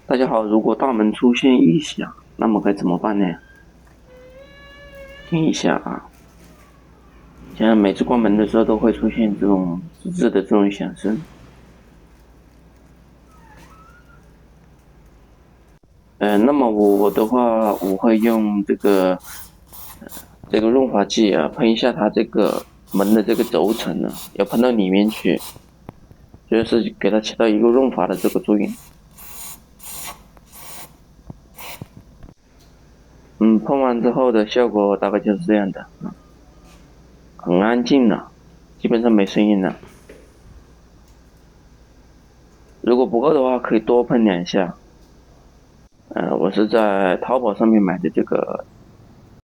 大家好，如果大门出现异响，那么该怎么办呢？听一下啊，现在每次关门的时候都会出现这种吱吱的这种响声。那么我的话，我会用这个润滑剂啊，喷一下它这个门的这个轴承呢，要喷到里面去，就是给它起到一个润滑的这个作用。喷完之后的效果大概就是这样的，很安静了，基本上没声音了。如果不够的话，可以多喷2下。我是在淘宝上面买的这个